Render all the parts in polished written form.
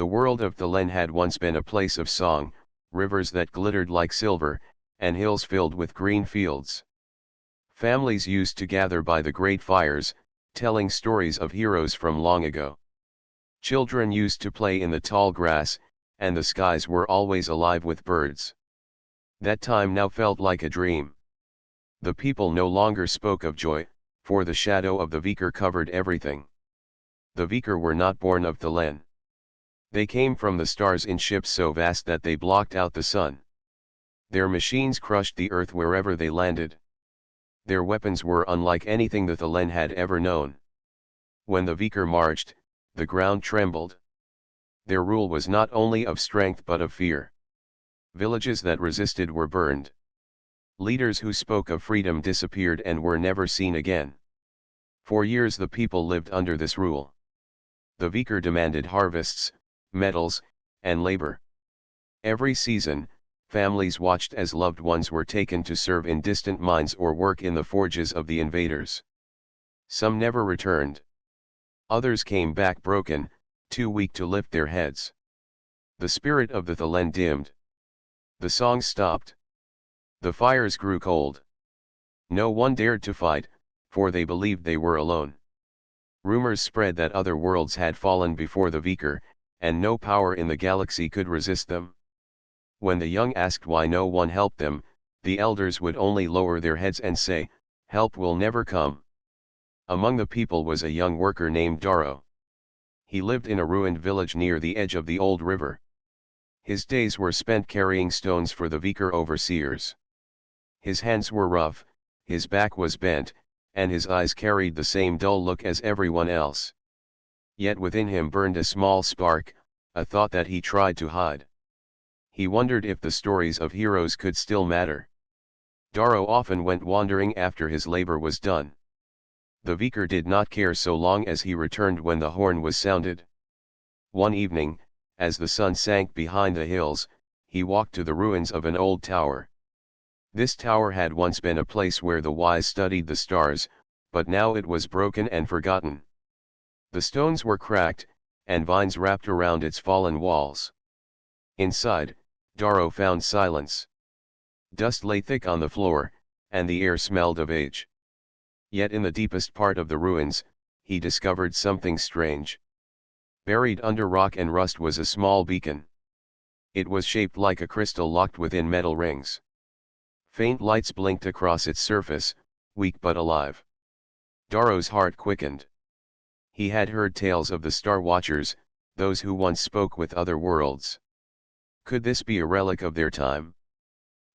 The world of Thelen had once been a place of song, rivers that glittered like silver, and hills filled with green fields. Families used to gather by the great fires, telling stories of heroes from long ago. Children used to play in the tall grass, and the skies were always alive with birds. That time now felt like a dream. The people no longer spoke of joy, for the shadow of the Viker covered everything. The Viker were not born of Thelen. They came from the stars in ships so vast that they blocked out the sun. Their machines crushed the earth wherever they landed. Their weapons were unlike anything the Thelen had ever known. When the Viker marched, the ground trembled. Their rule was not only of strength but of fear. Villages that resisted were burned. Leaders who spoke of freedom disappeared and were never seen again. For years the people lived under this rule. The Viker demanded harvests, metals, and labor. Every season, families watched as loved ones were taken to serve in distant mines or work in the forges of the invaders. Some never returned. Others came back broken, too weak to lift their heads. The spirit of the Thelen dimmed. The songs stopped. The fires grew cold. No one dared to fight, for they believed they were alone. Rumors spread that other worlds had fallen before the Viker, and no power in the galaxy could resist them. When the young asked why no one helped them, the elders would only lower their heads and say, "Help will never come." Among the people was a young worker named Darrow. He lived in a ruined village near the edge of the old river. His days were spent carrying stones for the Viker overseers. His hands were rough, his back was bent, and his eyes carried the same dull look as everyone else. Yet within him burned a small spark, a thought that he tried to hide. He wondered if the stories of heroes could still matter. Darrow often went wandering after his labor was done. The Viker did not care so long as he returned when the horn was sounded. One evening, as the sun sank behind the hills, he walked to the ruins of an old tower. This tower had once been a place where the wise studied the stars, but now it was broken and forgotten. The stones were cracked, and vines wrapped around its fallen walls. Inside, Darrow found silence. Dust lay thick on the floor, and the air smelled of age. Yet in the deepest part of the ruins, he discovered something strange. Buried under rock and rust was a small beacon. It was shaped like a crystal locked within metal rings. Faint lights blinked across its surface, weak but alive. Darrow's heart quickened. He had heard tales of the Star Watchers, those who once spoke with other worlds. Could this be a relic of their time?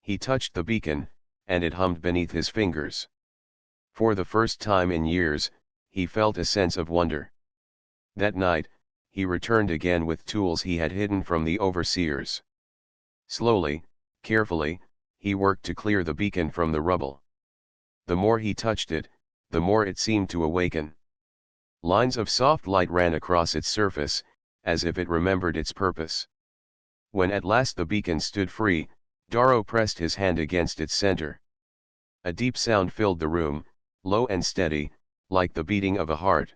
He touched the beacon, and it hummed beneath his fingers. For the first time in years, he felt a sense of wonder. That night, he returned again with tools he had hidden from the overseers. Slowly, carefully, he worked to clear the beacon from the rubble. The more he touched it, the more it seemed to awaken. Lines of soft light ran across its surface, as if it remembered its purpose. When at last the beacon stood free, Darrow pressed his hand against its center. A deep sound filled the room, low and steady, like the beating of a heart.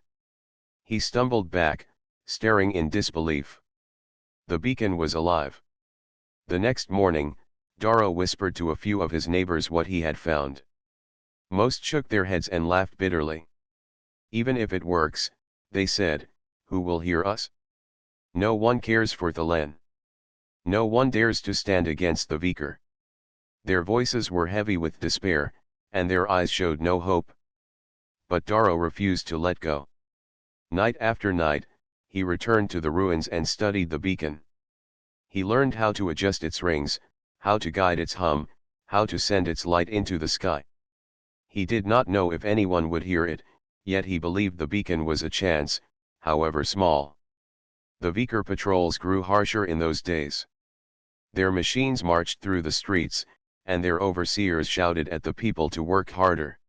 He stumbled back, staring in disbelief. The beacon was alive. The next morning, Darrow whispered to a few of his neighbors what he had found. Most shook their heads and laughed bitterly. "Even if it works," they said, "who will hear us? No one cares for Thelen. No one dares to stand against the Viker." Their voices were heavy with despair, and their eyes showed no hope. But Darrow refused to let go. Night after night, he returned to the ruins and studied the beacon. He learned how to adjust its rings, how to guide its hum, how to send its light into the sky. He did not know if anyone would hear it, yet he believed the beacon was a chance, however small. The Viker patrols grew harsher in those days. Their machines marched through the streets, and their overseers shouted at the people to work harder.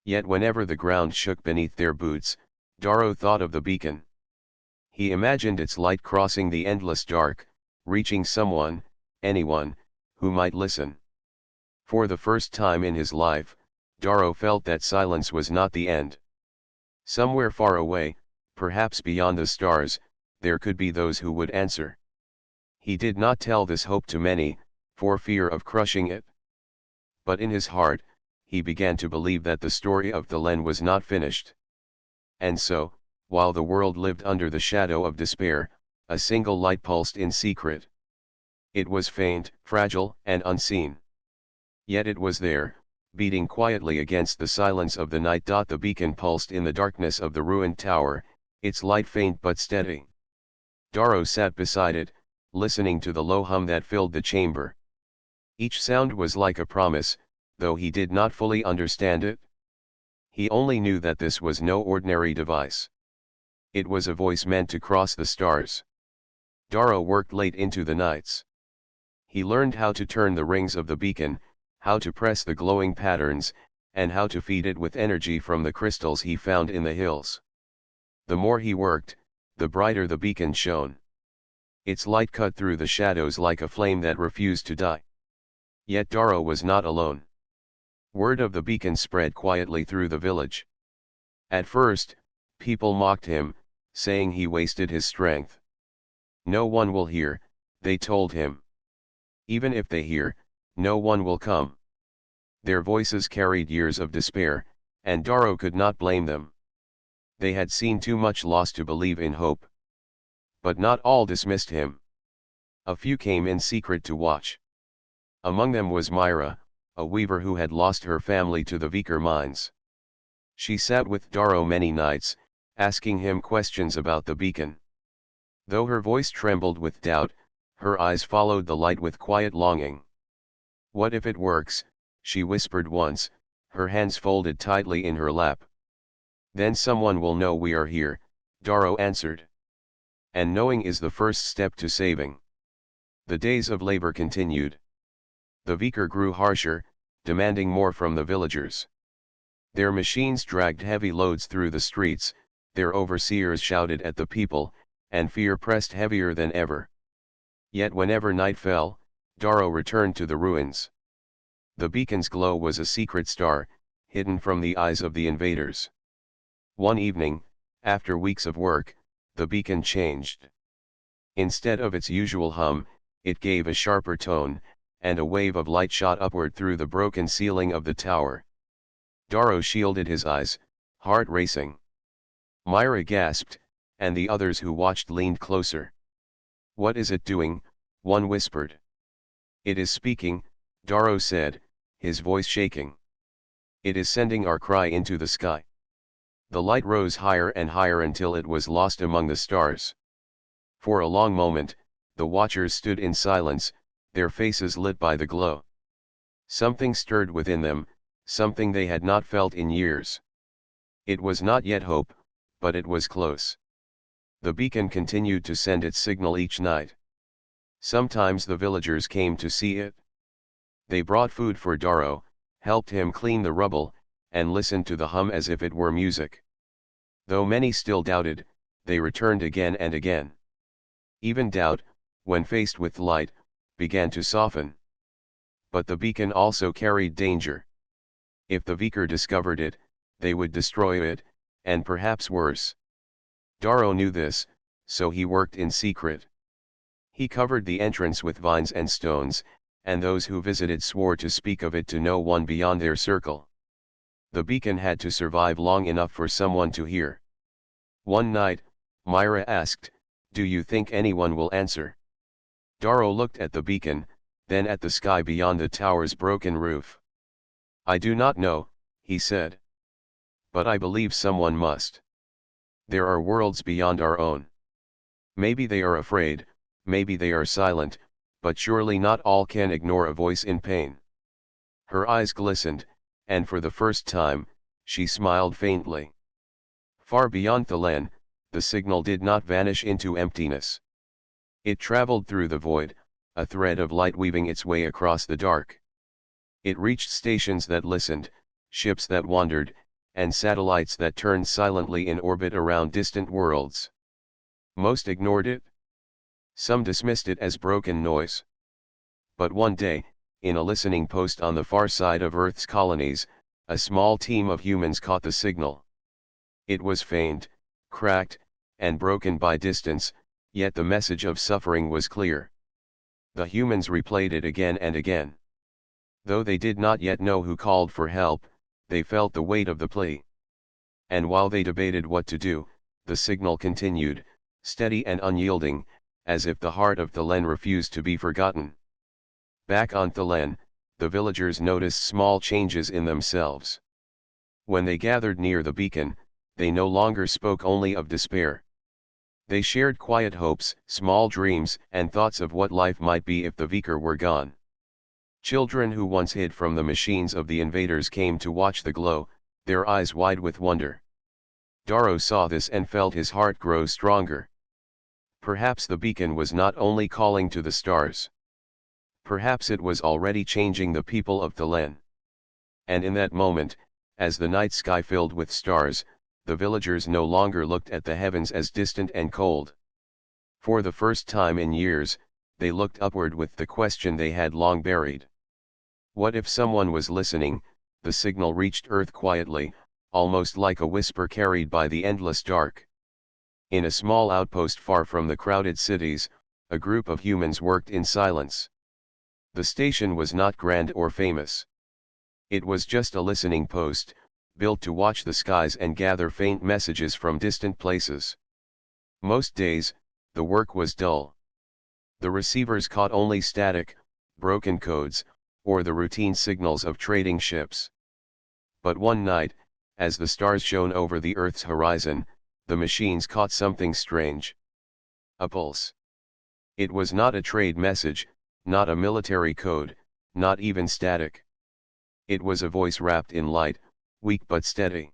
Yet whenever the ground shook beneath their boots, Darrow thought of the beacon. He imagined its light crossing the endless dark, reaching someone, anyone, who might listen. For the first time in his life, Darrow felt that silence was not the end. Somewhere far away, perhaps beyond the stars, there could be those who would answer. He did not tell this hope to many, for fear of crushing it. But in his heart, he began to believe that the story of the Len was not finished. And so, while the world lived under the shadow of despair, a single light pulsed in secret. It was faint, fragile, and unseen. Yet it was there, beating quietly against the silence of the night. The beacon pulsed in the darkness of the ruined tower, its light faint but steady. Darrow sat beside it, listening to the low hum that filled the chamber. Each sound was like a promise, though he did not fully understand it. He only knew that this was no ordinary device. It was a voice meant to cross the stars. Darrow worked late into the nights. He learned how to turn the rings of the beacon, how to press the glowing patterns, and how to feed it with energy from the crystals he found in the hills. The more he worked, the brighter the beacon shone. Its light cut through the shadows like a flame that refused to die. Yet Darrow was not alone. Word of the beacon spread quietly through the village. At first, people mocked him, saying he wasted his strength. No one will hear, they told him. Even if they hear, no one will come. Their voices carried years of despair, and Darrow could not blame them. They had seen too much loss to believe in hope. But not all dismissed him. A few came in secret to watch. Among them was Myra, a weaver who had lost her family to the Viker mines. She sat with Darrow many nights, asking him questions about the beacon. Though her voice trembled with doubt, her eyes followed the light with quiet longing. "What if it works?" she whispered once, her hands folded tightly in her lap. "Then someone will know we are here," Darrow answered. "And knowing is the first step to saving." The days of labor continued. The Viker grew harsher, demanding more from the villagers. Their machines dragged heavy loads through the streets, their overseers shouted at the people, and fear pressed heavier than ever. Yet whenever night fell, Darrow returned to the ruins. The beacon's glow was a secret star, hidden from the eyes of the invaders. One evening, after weeks of work, the beacon changed. Instead of its usual hum, it gave a sharper tone, and a wave of light shot upward through the broken ceiling of the tower. Darrow shielded his eyes, heart racing. Myra gasped, and the others who watched leaned closer. "What is it doing?" one whispered. "It is speaking," Darrow said, his voice shaking. "It is sending our cry into the sky." The light rose higher and higher until it was lost among the stars. For a long moment, the watchers stood in silence, their faces lit by the glow. Something stirred within them, something they had not felt in years. It was not yet hope, but it was close. The beacon continued to send its signal each night. Sometimes the villagers came to see it. They brought food for Darrow, helped him clean the rubble, and listened to the hum as if it were music. Though many still doubted, they returned again and again. Even doubt, when faced with light, began to soften. But the beacon also carried danger. If the Viker discovered it, they would destroy it, and perhaps worse. Darrow knew this, so he worked in secret. He covered the entrance with vines and stones, and those who visited swore to speak of it to no one beyond their circle. The beacon had to survive long enough for someone to hear. One night, Myra asked, "Do you think anyone will answer?" Darrow looked at the beacon, then at the sky beyond the tower's broken roof. "I do not know," he said. "But I believe someone must. There are worlds beyond our own. Maybe they are afraid, maybe they are silent, but surely not all can ignore a voice in pain." Her eyes glistened, and for the first time, she smiled faintly. Far beyond Thelen, the signal did not vanish into emptiness. It traveled through the void, a thread of light weaving its way across the dark. It reached stations that listened, ships that wandered, and satellites that turned silently in orbit around distant worlds. Most ignored it. Some dismissed it as broken noise. But one day, in a listening post on the far side of Earth's colonies, a small team of humans caught the signal. It was faint, cracked, and broken by distance, Yet the message of suffering was clear. The humans replayed it again and again. Though they did not yet know who called for help, they felt the weight of the plea. And while they debated what to do, the signal continued, steady and unyielding, as if the heart of Thelen refused to be forgotten. Back on Thelen, the villagers noticed small changes in themselves. When they gathered near the beacon, they no longer spoke only of despair. They shared quiet hopes, small dreams, and thoughts of what life might be if the Vicar were gone. Children who once hid from the machines of the invaders came to watch the glow, their eyes wide with wonder. Darrow saw this and felt his heart grow stronger. Perhaps the beacon was not only calling to the stars. Perhaps it was already changing the people of Thelen. And in that moment, as the night sky filled with stars, the villagers no longer looked at the heavens as distant and cold. For the first time in years, they looked upward with the question they had long buried. What if someone was listening? The signal reached Earth quietly, almost like a whisper carried by the endless dark. In a small outpost far from the crowded cities, a group of humans worked in silence. The station was not grand or famous. It was just a listening post, built to watch the skies and gather faint messages from distant places. Most days, the work was dull. The receivers caught only static, broken codes, or the routine signals of trading ships. But one night, as the stars shone over the Earth's horizon, the machines caught something strange. A pulse. It was not a trade message, not a military code, not even static. It was a voice wrapped in light, weak but steady.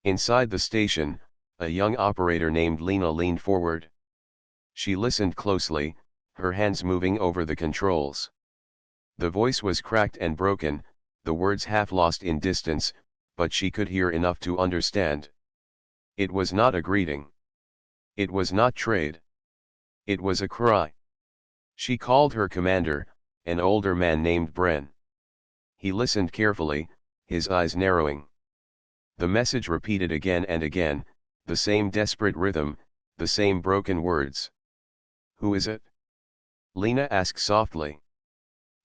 Inside the station, a young operator named Lena leaned forward. She listened closely, her hands moving over the controls. The voice was cracked and broken, the words half lost in distance, but she could hear enough to understand. It was not a greeting. It was not trade. It was a cry. She called her commander, an older man named Bren. He listened carefully, his eyes narrowing. The message repeated again and again, the same desperate rhythm, the same broken words. "Who is it?" Lena asked softly.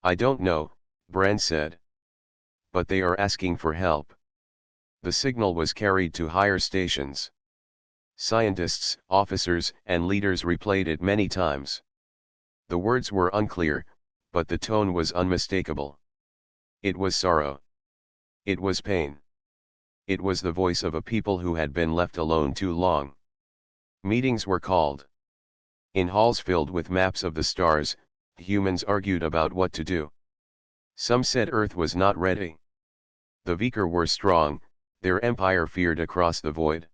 "I don't know," Bren said. "But they are asking for help." The signal was carried to higher stations. Scientists, officers, and leaders replayed it many times. The words were unclear, but the tone was unmistakable. It was sorrow. It was pain. It was the voice of a people who had been left alone too long. Meetings were called. In halls filled with maps of the stars, humans argued about what to do. Some said Earth was not ready. The Vicar were strong, their empire feared across the void.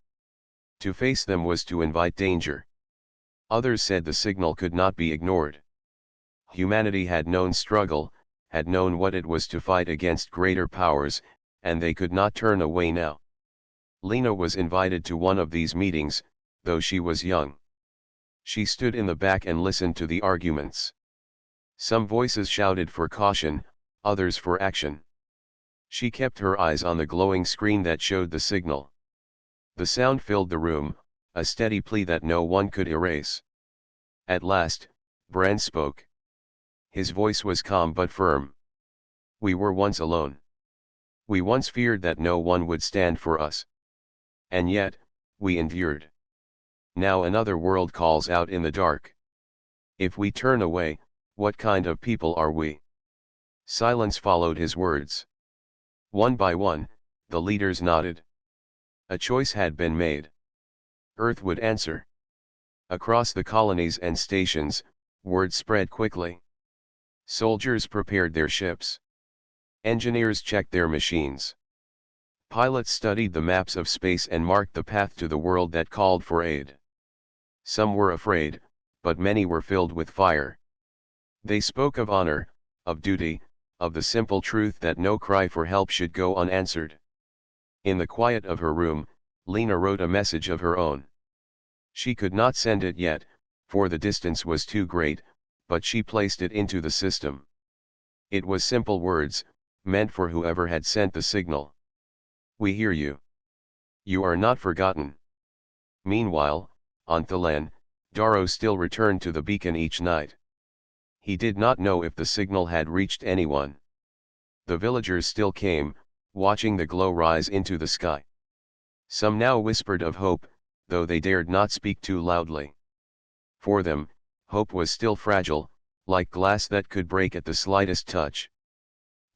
To face them was to invite danger. Others said the signal could not be ignored. Humanity had known struggle, had known what it was to fight against greater powers, and they could not turn away now. Lena was invited to one of these meetings, though she was young. She stood in the back and listened to the arguments. Some voices shouted for caution, others for action. She kept her eyes on the glowing screen that showed the signal. The sound filled the room, a steady plea that no one could erase. At last, Bran spoke. His voice was calm but firm. "We were once alone. We once feared that no one would stand for us. And yet, we endured. Now another world calls out in the dark. If we turn away, what kind of people are we?" Silence followed his words. One by one, the leaders nodded. A choice had been made. Earth would answer. Across the colonies and stations, word spread quickly. Soldiers prepared their ships. Engineers checked their machines. Pilots studied the maps of space and marked the path to the world that called for aid. Some were afraid, but many were filled with fire. They spoke of honor, of duty, of the simple truth that no cry for help should go unanswered. In the quiet of her room, Lena wrote a message of her own. She could not send it yet, for the distance was too great, but she placed it into the system. It was simple words, meant for whoever had sent the signal. "We hear you. You are not forgotten." Meanwhile, on Thelen, Darrow still returned to the beacon each night. He did not know if the signal had reached anyone. The villagers still came, watching the glow rise into the sky. Some now whispered of hope, though they dared not speak too loudly. For them, hope was still fragile, like glass that could break at the slightest touch.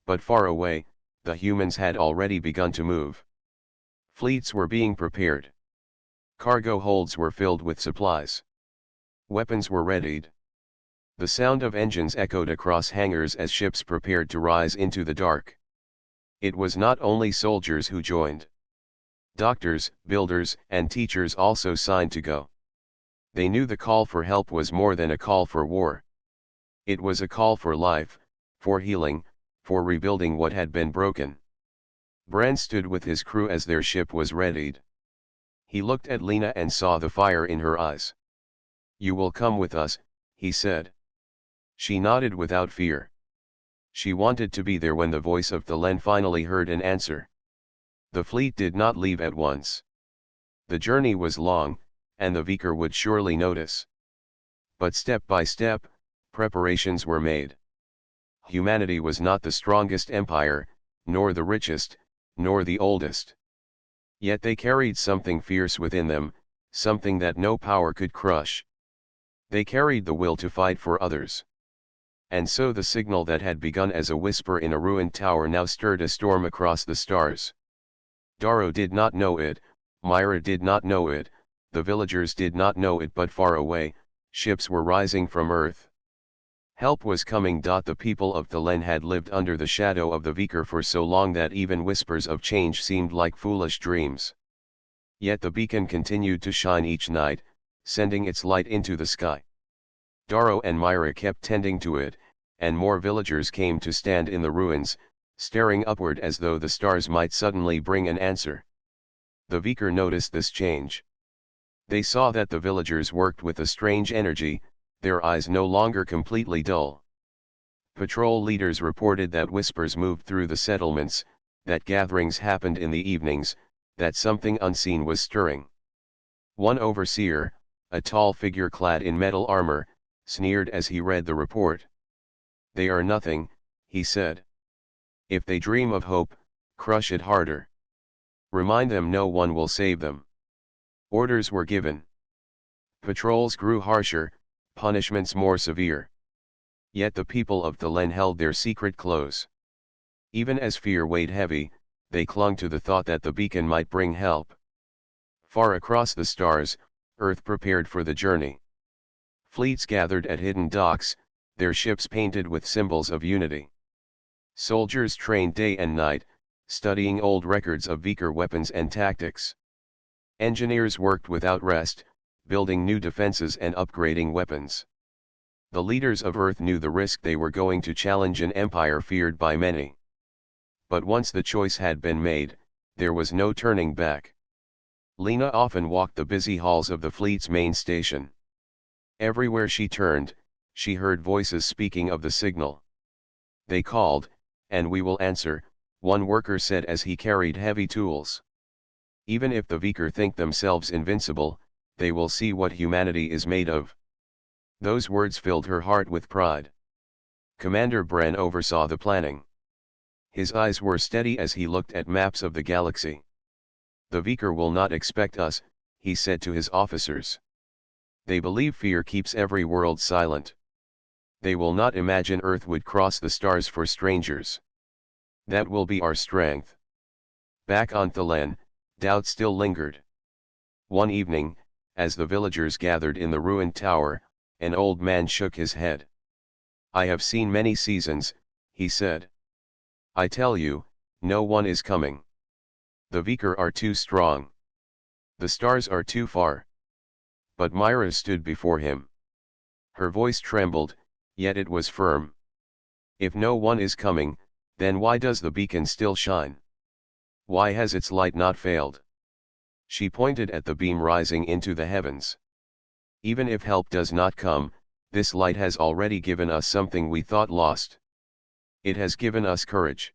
But far away, the humans had already begun to move. Fleets were being prepared. Cargo holds were filled with supplies. Weapons were readied. The sound of engines echoed across hangars as ships prepared to rise into the dark. It was not only soldiers who joined. Doctors, builders, and teachers also signed to go. They knew the call for help was more than a call for war. It was a call for life, for healing, for rebuilding what had been broken. Bran stood with his crew as their ship was readied. He looked at Lena and saw the fire in her eyes. "You will come with us," he said. She nodded without fear. She wanted to be there when the voice of Thelen finally heard an answer. The fleet did not leave at once. The journey was long, and the Vicar would surely notice. But step by step, preparations were made. Humanity was not the strongest empire, nor the richest, nor the oldest. Yet they carried something fierce within them, something that no power could crush. They carried the will to fight for others. And so the signal that had begun as a whisper in a ruined tower now stirred a storm across the stars. Darrow did not know it, Myra did not know it, the villagers did not know it, but far away, ships were rising from Earth. Help was coming. The people of Thelen had lived under the shadow of the Vicar for so long that even whispers of change seemed like foolish dreams. Yet the beacon continued to shine each night, sending its light into the sky. Darrow and Myra kept tending to it, and more villagers came to stand in the ruins, staring upward as though the stars might suddenly bring an answer. The Vicar noticed this change. They saw that the villagers worked with a strange energy, their eyes no longer completely dull. Patrol leaders reported that whispers moved through the settlements, that gatherings happened in the evenings, that something unseen was stirring. One overseer, a tall figure clad in metal armor, sneered as he read the report. "They are nothing," he said. "If they dream of hope, crush it harder. Remind them no one will save them." Orders were given. Patrols grew harsher, punishments more severe. Yet the people of Thelen held their secret close. Even as fear weighed heavy, they clung to the thought that the beacon might bring help. Far across the stars, Earth prepared for the journey. Fleets gathered at hidden docks, their ships painted with symbols of unity. Soldiers trained day and night, studying old records of Vicar weapons and tactics. Engineers worked without rest, building new defenses and upgrading weapons. The leaders of Earth knew the risk they were going to challenge an empire feared by many. But once the choice had been made, there was no turning back. Lena often walked the busy halls of the fleet's main station. Everywhere she turned, she heard voices speaking of the signal. "They called, and we will answer," one worker said as he carried heavy tools. "Even if the Vicar think themselves invincible, they will see what humanity is made of." Those words filled her heart with pride. Commander Bran oversaw the planning. His eyes were steady as he looked at maps of the galaxy. "The Vicar will not expect us," he said to his officers. "They believe fear keeps every world silent. They will not imagine Earth would cross the stars for strangers. That will be our strength." Back on Thelen, doubt still lingered. One evening, as the villagers gathered in the ruined tower, an old man shook his head. "I have seen many seasons," he said. "I tell you, no one is coming. The Vicar are too strong. The stars are too far." But Myra stood before him. Her voice trembled, yet it was firm. "If no one is coming, then why does the beacon still shine? Why has its light not failed?" She pointed at the beam rising into the heavens. "Even if help does not come, this light has already given us something we thought lost. It has given us courage."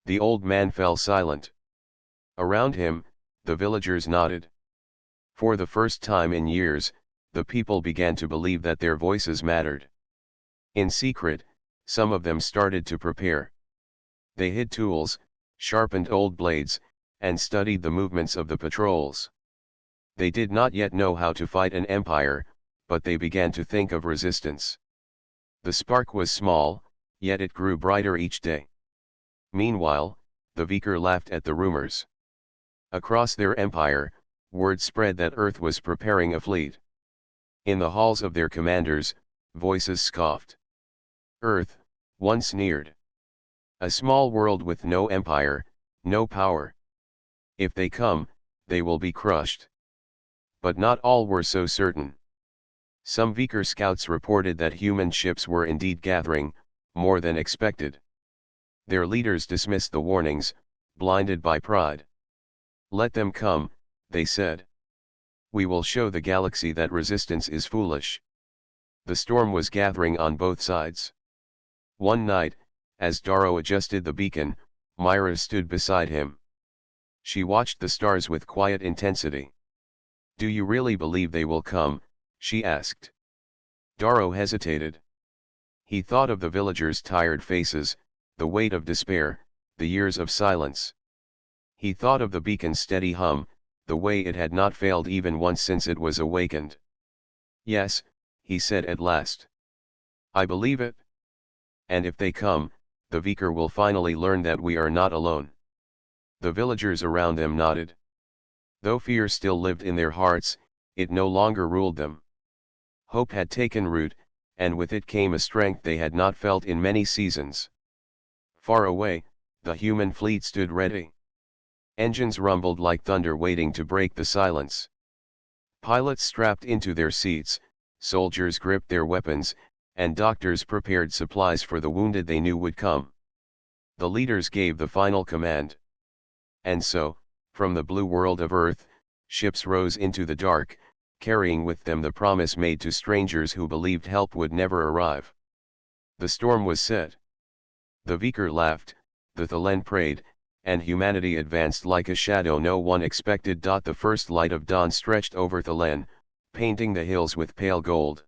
The old man fell silent. Around him, the villagers nodded. For the first time in years, the people began to believe that their voices mattered. In secret, some of them started to prepare. They hid tools, sharpened old blades, and studied the movements of the patrols. They did not yet know how to fight an empire, but they began to think of resistance. The spark was small, yet it grew brighter each day. Meanwhile, the Viker laughed at the rumors. Across their empire, word spread that Earth was preparing a fleet. In the halls of their commanders, voices scoffed. Earth, one sneered. A small world with no empire, no power. If they come, they will be crushed. But not all were so certain. Some Viker scouts reported that human ships were indeed gathering, more than expected. Their leaders dismissed the warnings, blinded by pride. Let them come, they said. We will show the galaxy that resistance is foolish. The storm was gathering on both sides. One night, as Darrow adjusted the beacon, Myra stood beside him. She watched the stars with quiet intensity. Do you really believe they will come? She asked. Darrow hesitated. He thought of the villagers' tired faces, the weight of despair, the years of silence. He thought of the beacon's steady hum, the way it had not failed even once since it was awakened. Yes, he said at last. I believe it. And if they come, the Viker will finally learn that we are not alone. The villagers around them nodded. Though fear still lived in their hearts, it no longer ruled them. Hope had taken root, and with it came a strength they had not felt in many seasons. Far away, the human fleet stood ready. Engines rumbled like thunder waiting to break the silence. Pilots strapped into their seats, soldiers gripped their weapons, and doctors prepared supplies for the wounded they knew would come. The leaders gave the final command. And so, from the blue world of Earth, ships rose into the dark, carrying with them the promise made to strangers who believed help would never arrive. The storm was set. The Viker laughed, the Thelen prayed, and humanity advanced like a shadow no one expected. The first light of dawn stretched over Thelen, painting the hills with pale gold.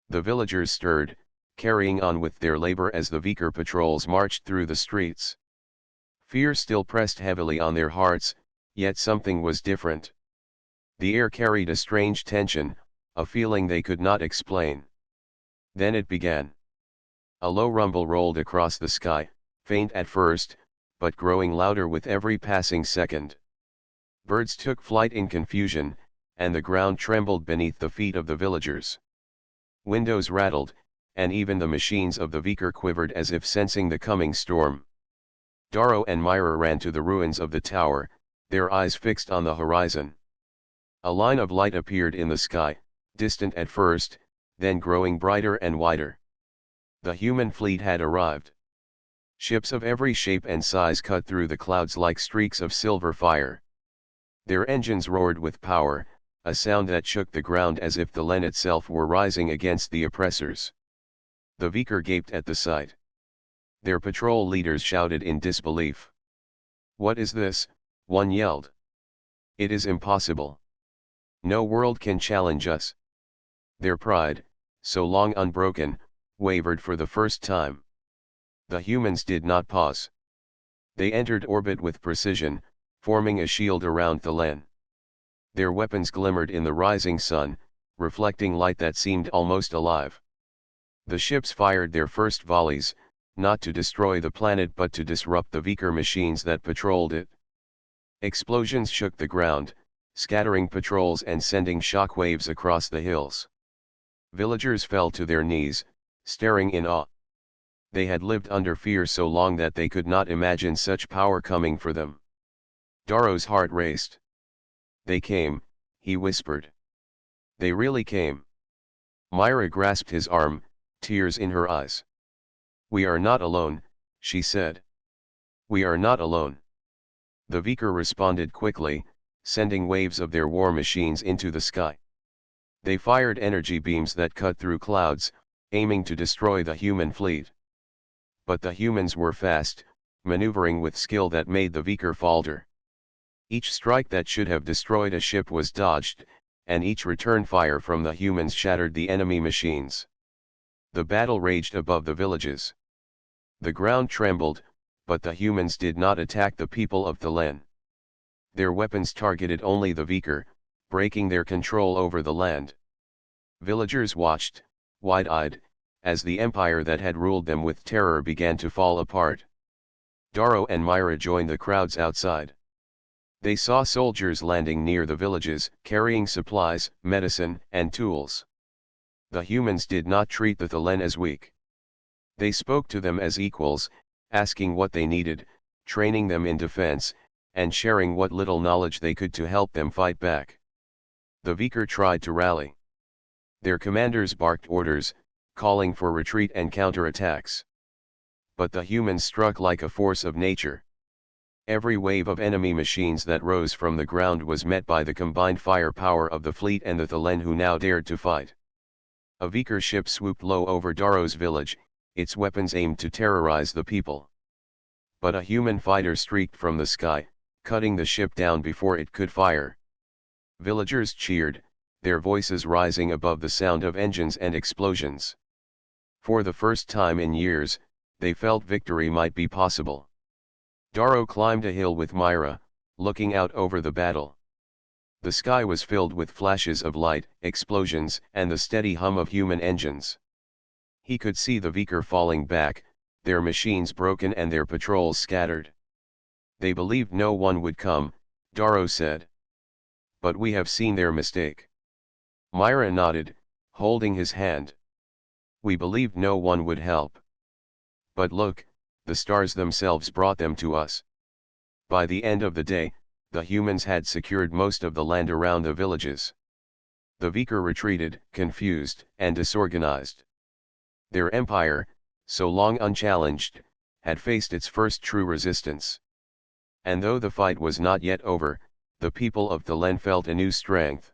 The villagers stirred, carrying on with their labor as the Viker patrols marched through the streets. Fear still pressed heavily on their hearts, yet something was different. The air carried a strange tension, a feeling they could not explain. Then it began. A low rumble rolled across the sky, faint at first, but growing louder with every passing second. Birds took flight in confusion, and the ground trembled beneath the feet of the villagers. Windows rattled, and even the machines of the Viker quivered as if sensing the coming storm. Darrow and Myra ran to the ruins of the tower, their eyes fixed on the horizon. A line of light appeared in the sky, distant at first, then growing brighter and wider. The human fleet had arrived. Ships of every shape and size cut through the clouds like streaks of silver fire. Their engines roared with power, a sound that shook the ground as if the Thelen itself were rising against the oppressors. The Viker gaped at the sight. Their patrol leaders shouted in disbelief. What is this? One yelled. It is impossible. No world can challenge us. Their pride, so long unbroken, wavered for the first time. The humans did not pause. They entered orbit with precision, forming a shield around Thelen. Their weapons glimmered in the rising sun, reflecting light that seemed almost alive. The ships fired their first volleys, not to destroy the planet but to disrupt the Viker machines that patrolled it. Explosions shook the ground, scattering patrols and sending shock waves across the hills. Villagers fell to their knees, staring in awe. They had lived under fear so long that they could not imagine such power coming for them. Darrow's heart raced. They came, he whispered. They really came. Myra grasped his arm, tears in her eyes. We are not alone, she said. We are not alone. The Viker responded quickly, sending waves of their war machines into the sky. They fired energy beams that cut through clouds, aiming to destroy the human fleet. But the humans were fast, maneuvering with skill that made the Viker falter. Each strike that should have destroyed a ship was dodged, and each return fire from the humans shattered the enemy machines. The battle raged above the villages. The ground trembled, but the humans did not attack the people of Thelen. Their weapons targeted only the weaker, breaking their control over the land. Villagers watched, wide-eyed, as the empire that had ruled them with terror began to fall apart. Daro and Myra joined the crowds outside. They saw soldiers landing near the villages, carrying supplies, medicine, and tools. The humans did not treat the Thelen as weak. They spoke to them as equals, asking what they needed, training them in defense, and sharing what little knowledge they could to help them fight back. The weaker tried to rally. Their commanders barked orders, calling for retreat and counterattacks. But the humans struck like a force of nature. Every wave of enemy machines that rose from the ground was met by the combined firepower of the fleet and the Thelen who now dared to fight. A weaker ship swooped low over Daro's village, its weapons aimed to terrorize the people. But a human fighter streaked from the sky, cutting the ship down before it could fire. Villagers cheered, their voices rising above the sound of engines and explosions. For the first time in years, they felt victory might be possible. Daro climbed a hill with Myra, looking out over the battle. The sky was filled with flashes of light, explosions, and the steady hum of human engines. He could see the weaker falling back, their machines broken and their patrols scattered. They believed no one would come, Daro said. But we have seen their mistake. Myra nodded, holding his hand. We believed no one would help. But look, the stars themselves brought them to us. By the end of the day, the humans had secured most of the land around the villages. The weaker retreated, confused and disorganized. Their empire, so long unchallenged, had faced its first true resistance. And though the fight was not yet over, the people of Thelen felt a new strength.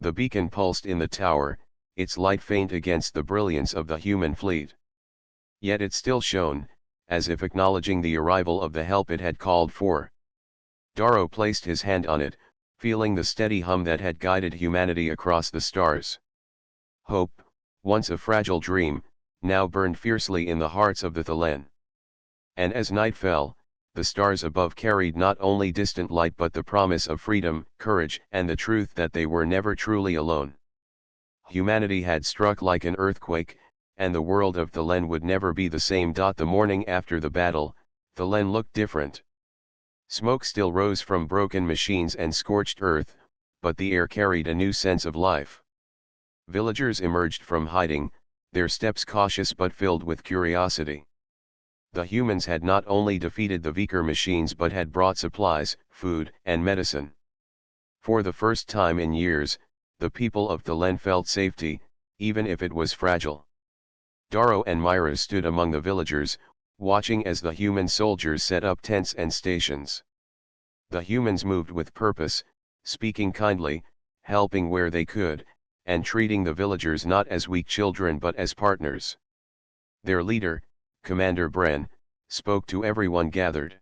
The beacon pulsed in the tower, its light faint against the brilliance of the human fleet. Yet it still shone, as if acknowledging the arrival of the help it had called for. Daro placed his hand on it, feeling the steady hum that had guided humanity across the stars. Hope, once a fragile dream, now burned fiercely in the hearts of the Thelen. And as night fell, the stars above carried not only distant light but the promise of freedom, courage, and the truth that they were never truly alone. Humanity had struck like an earthquake, and the world of Thelen would never be the same. The morning after the battle, Thelen looked different. Smoke still rose from broken machines and scorched earth, but the air carried a new sense of life. Villagers emerged from hiding, their steps cautious but filled with curiosity. The humans had not only defeated the weaker machines but had brought supplies, food, and medicine. For the first time in years, the people of Thelen felt safety, even if it was fragile. Daro and Myra stood among the villagers, watching as the human soldiers set up tents and stations. The humans moved with purpose, speaking kindly, helping where they could, and treating the villagers not as weak children but as partners. Their leader, Commander Bren, spoke to everyone gathered.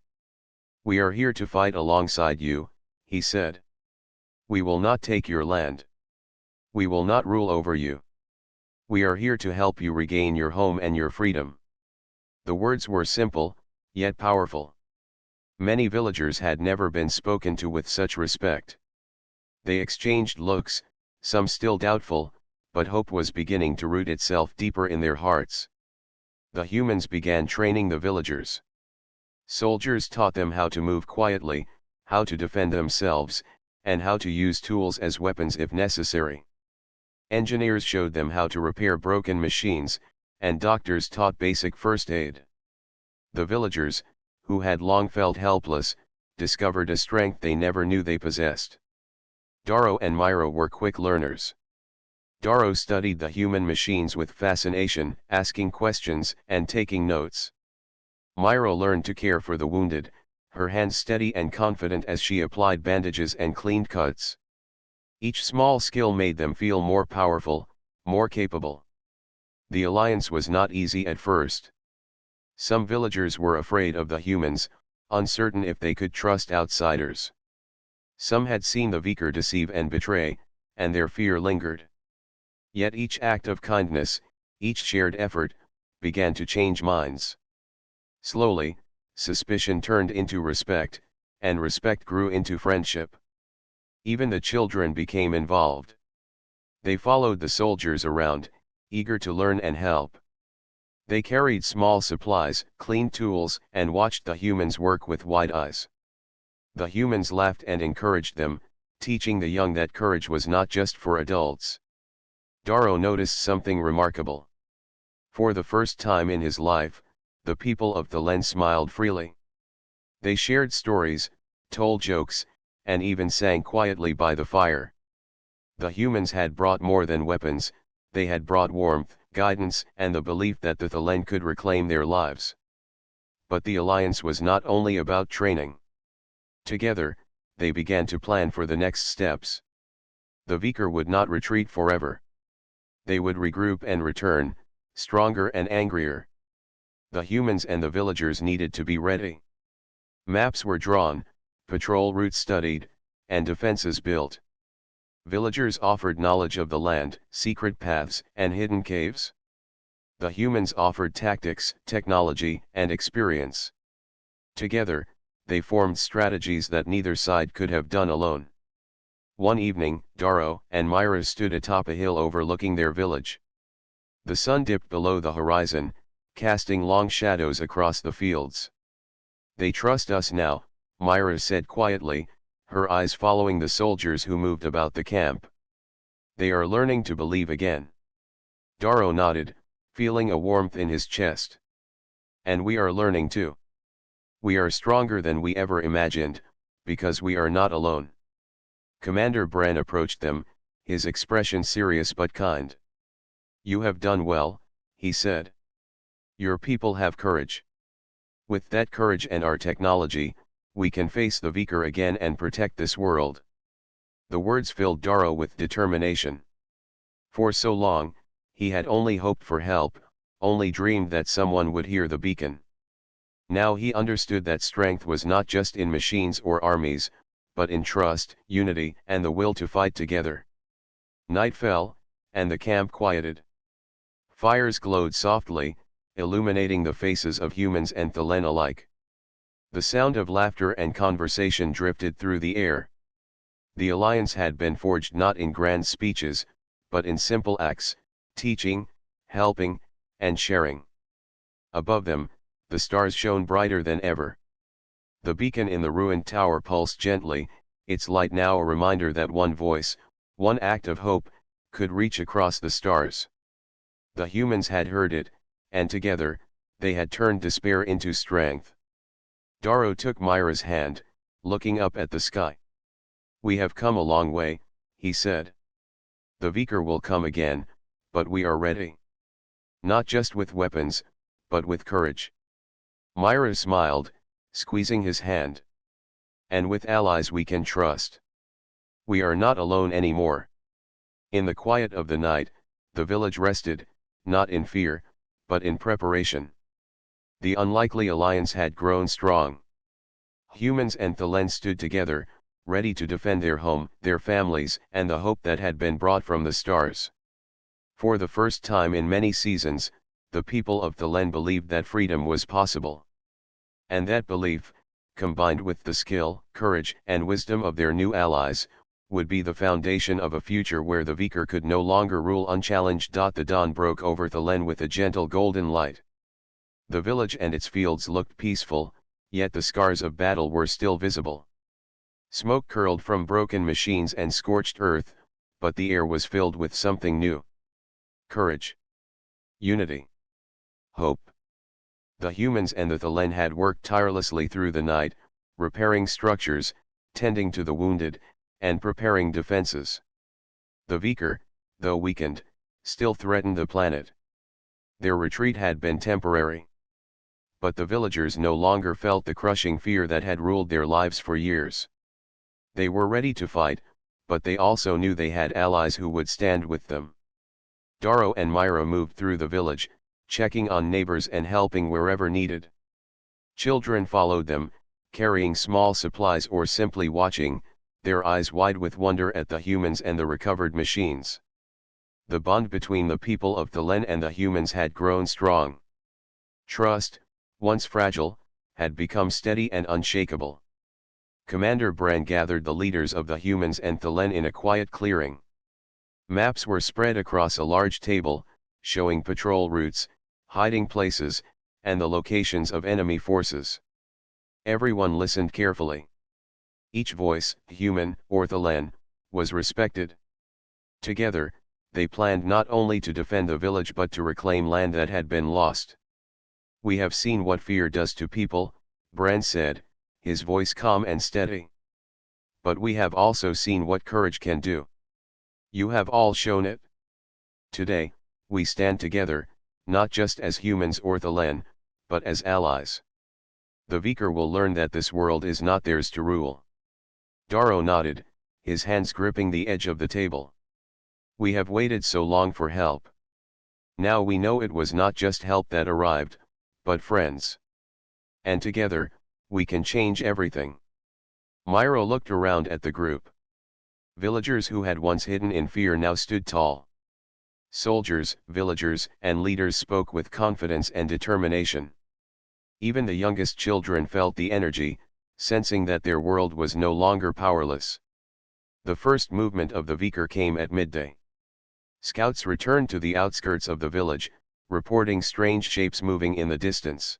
We are here to fight alongside you, he said. We will not take your land. We will not rule over you. We are here to help you regain your home and your freedom. The words were simple, yet powerful. Many villagers had never been spoken to with such respect. They exchanged looks, some still doubtful, but hope was beginning to root itself deeper in their hearts. The humans began training the villagers. Soldiers taught them how to move quietly, how to defend themselves, and how to use tools as weapons if necessary. Engineers showed them how to repair broken machines, and doctors taught basic first aid. The villagers, who had long felt helpless, discovered a strength they never knew they possessed. Daro and Myra were quick learners. Daro studied the human machines with fascination, asking questions and taking notes. Myra learned to care for the wounded, her hands steady and confident as she applied bandages and cleaned cuts. Each small skill made them feel more powerful, more capable. The alliance was not easy at first. Some villagers were afraid of the humans, uncertain if they could trust outsiders. Some had seen the weaker deceive and betray, and their fear lingered. Yet each act of kindness, each shared effort, began to change minds. Slowly, suspicion turned into respect, and respect grew into friendship. Even the children became involved. They followed the soldiers around, eager to learn and help. They carried small supplies, cleaned tools, and watched the humans work with wide eyes. The humans laughed and encouraged them, teaching the young that courage was not just for adults. Darrow noticed something remarkable. For the first time in his life, the people of the land smiled freely. They shared stories, told jokes, and even sang quietly by the fire. The humans had brought more than weapons, they had brought warmth, guidance, and the belief that the Thelen could reclaim their lives. But the alliance was not only about training. Together, they began to plan for the next steps. The Viker would not retreat forever. They would regroup and return, stronger and angrier. The humans and the villagers needed to be ready. Maps were drawn, patrol routes studied, and defenses built. Villagers offered knowledge of the land, secret paths, and hidden caves. The humans offered tactics, technology, and experience. Together, they formed strategies that neither side could have done alone. One evening, Darrow and Myra stood atop a hill overlooking their village. The sun dipped below the horizon, casting long shadows across the fields. "They trust us now," Myra said quietly, her eyes following the soldiers who moved about the camp. "They are learning to believe again." Darrow nodded, feeling a warmth in his chest. "And we are learning too. We are stronger than we ever imagined, because we are not alone." Commander Bran approached them, his expression serious but kind. "You have done well," he said. "Your people have courage. With that courage and our technology, we can face the Viker again and protect this world." The words filled Darrow with determination. For so long, he had only hoped for help, only dreamed that someone would hear the beacon. Now he understood that strength was not just in machines or armies, but in trust, unity, and the will to fight together. Night fell, and the camp quieted. Fires glowed softly, illuminating the faces of humans and Thelen alike. The sound of laughter and conversation drifted through the air. The alliance had been forged not in grand speeches, but in simple acts, teaching, helping, and sharing. Above them, the stars shone brighter than ever. The beacon in the ruined tower pulsed gently, its light now a reminder that one voice, one act of hope, could reach across the stars. The humans had heard it, and together, they had turned despair into strength. Darrow took Myra's hand, looking up at the sky. "We have come a long way," he said. "The Viker will come again, but we are ready. Not just with weapons, but with courage." Myra smiled, squeezing his hand. "And with allies we can trust. We are not alone anymore." In the quiet of the night, the village rested, not in fear, but in preparation. The unlikely alliance had grown strong. Humans and Thelen stood together, ready to defend their home, their families, and the hope that had been brought from the stars. For the first time in many seasons, the people of Thelen believed that freedom was possible. And that belief, combined with the skill, courage, and wisdom of their new allies, would be the foundation of a future where the Viker could no longer rule unchallenged. The dawn broke over Thelen with a gentle golden light. The village and its fields looked peaceful, yet the scars of battle were still visible. Smoke curled from broken machines and scorched earth, but the air was filled with something new. Courage. Unity. Hope. The humans and the Thelen had worked tirelessly through the night, repairing structures, tending to the wounded, and preparing defenses. The Viker, though weakened, still threatened the planet. Their retreat had been temporary. But the villagers no longer felt the crushing fear that had ruled their lives for years. They were ready to fight, but they also knew they had allies who would stand with them. Darrow and Myra moved through the village, checking on neighbors and helping wherever needed. Children followed them, carrying small supplies or simply watching, their eyes wide with wonder at the humans and the recovered machines. The bond between the people of Thelen and the humans had grown strong. Trust, once fragile, had become steady and unshakable. Commander Bran gathered the leaders of the humans and Thelen in a quiet clearing. Maps were spread across a large table, showing patrol routes, hiding places, and the locations of enemy forces. Everyone listened carefully. Each voice, human or Thelen, was respected. Together, they planned not only to defend the village but to reclaim land that had been lost. "We have seen what fear does to people," Bran said, his voice calm and steady. "But we have also seen what courage can do. You have all shown it. Today, we stand together, not just as humans or Thelen, but as allies. The Vicar will learn that this world is not theirs to rule." Darrow nodded, his hands gripping the edge of the table. "We have waited so long for help. Now we know it was not just help that arrived, but friends. And together, we can change everything." Myra looked around at the group. Villagers who had once hidden in fear now stood tall. Soldiers, villagers, and leaders spoke with confidence and determination. Even the youngest children felt the energy, sensing that their world was no longer powerless. The first movement of the Vicar came at midday. Scouts returned to the outskirts of the village, reporting strange shapes moving in the distance.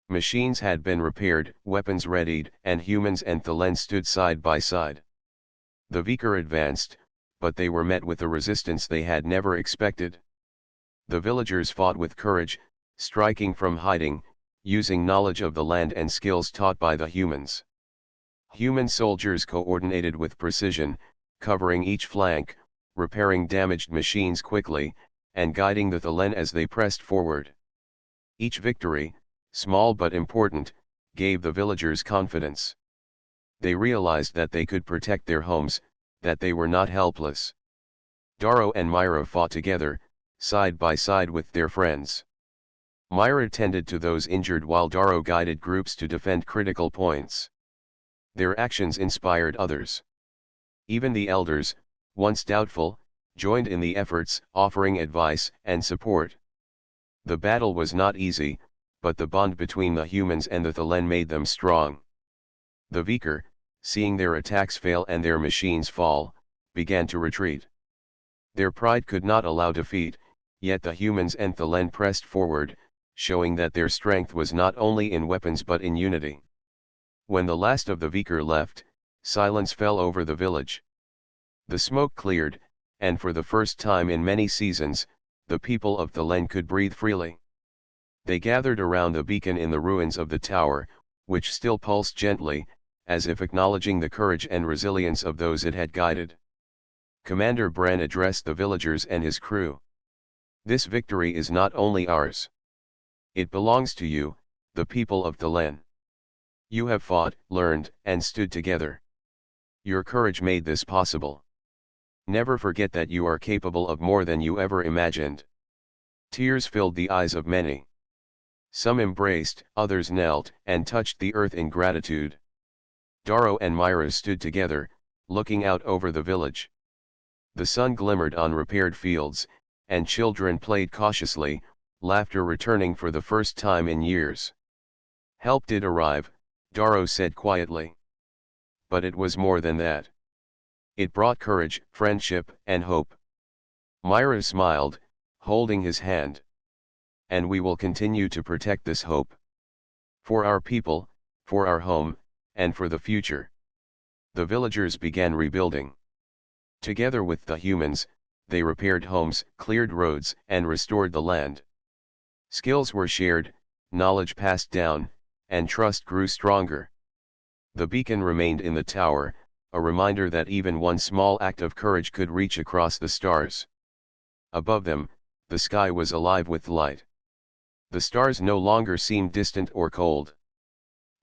Machines had been repaired, weapons readied, and humans and Thelen stood side by side. The Vicar advanced, but they were met with a resistance they had never expected. The villagers fought with courage, striking from hiding, using knowledge of the land and skills taught by the humans. Human soldiers coordinated with precision, covering each flank, repairing damaged machines quickly, and guiding the Thelen as they pressed forward. Each victory, small but important, gave the villagers confidence. They realized that they could protect their homes, that they were not helpless. Darrow and Myra fought together, side by side with their friends. Myra tended to those injured while Darrow guided groups to defend critical points. Their actions inspired others. Even the elders, once doubtful, joined in the efforts, offering advice and support. The battle was not easy, but the bond between the humans and the Thelen made them strong. The Vicar, seeing their attacks fail and their machines fall, began to retreat. Their pride could not allow defeat, yet the humans and Thelen pressed forward, showing that their strength was not only in weapons but in unity. When the last of the Vicar left, silence fell over the village. The smoke cleared, and for the first time in many seasons, the people of Thelen could breathe freely. They gathered around the beacon in the ruins of the tower, which still pulsed gently, as if acknowledging the courage and resilience of those it had guided. Commander Bran addressed the villagers and his crew. "This victory is not only ours. It belongs to you, the people of Thelen. You have fought, learned, and stood together. Your courage made this possible. Never forget that you are capable of more than you ever imagined." Tears filled the eyes of many. Some embraced, others knelt, and touched the earth in gratitude. Darrow and Myra stood together, looking out over the village. The sun glimmered on repaired fields, and children played cautiously, laughter returning for the first time in years. "Help did arrive," Darrow said quietly. "But it was more than that. It brought courage, friendship, and hope." Myra smiled, holding his hand. "And we will continue to protect this hope. For our people, for our home, and for the future." The villagers began rebuilding. Together with the humans, they repaired homes, cleared roads, and restored the land. Skills were shared, knowledge passed down, and trust grew stronger. The beacon remained in the tower, a reminder that even one small act of courage could reach across the stars. Above them, the sky was alive with light. The stars no longer seemed distant or cold.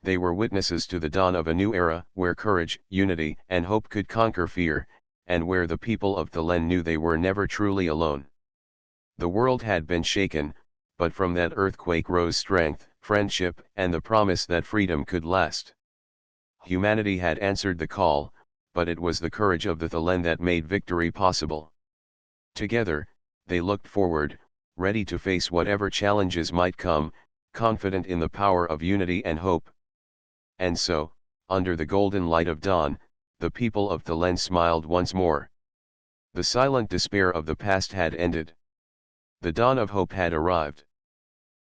They were witnesses to the dawn of a new era, where courage, unity, and hope could conquer fear, and where the people of Thelen knew they were never truly alone. The world had been shaken, but from that earthquake rose strength, friendship, and the promise that freedom could last. Humanity had answered the call, but it was the courage of the Thelen that made victory possible. Together, they looked forward, ready to face whatever challenges might come, confident in the power of unity and hope. And so, under the golden light of dawn, the people of Thelen smiled once more. The silent despair of the past had ended. The dawn of hope had arrived.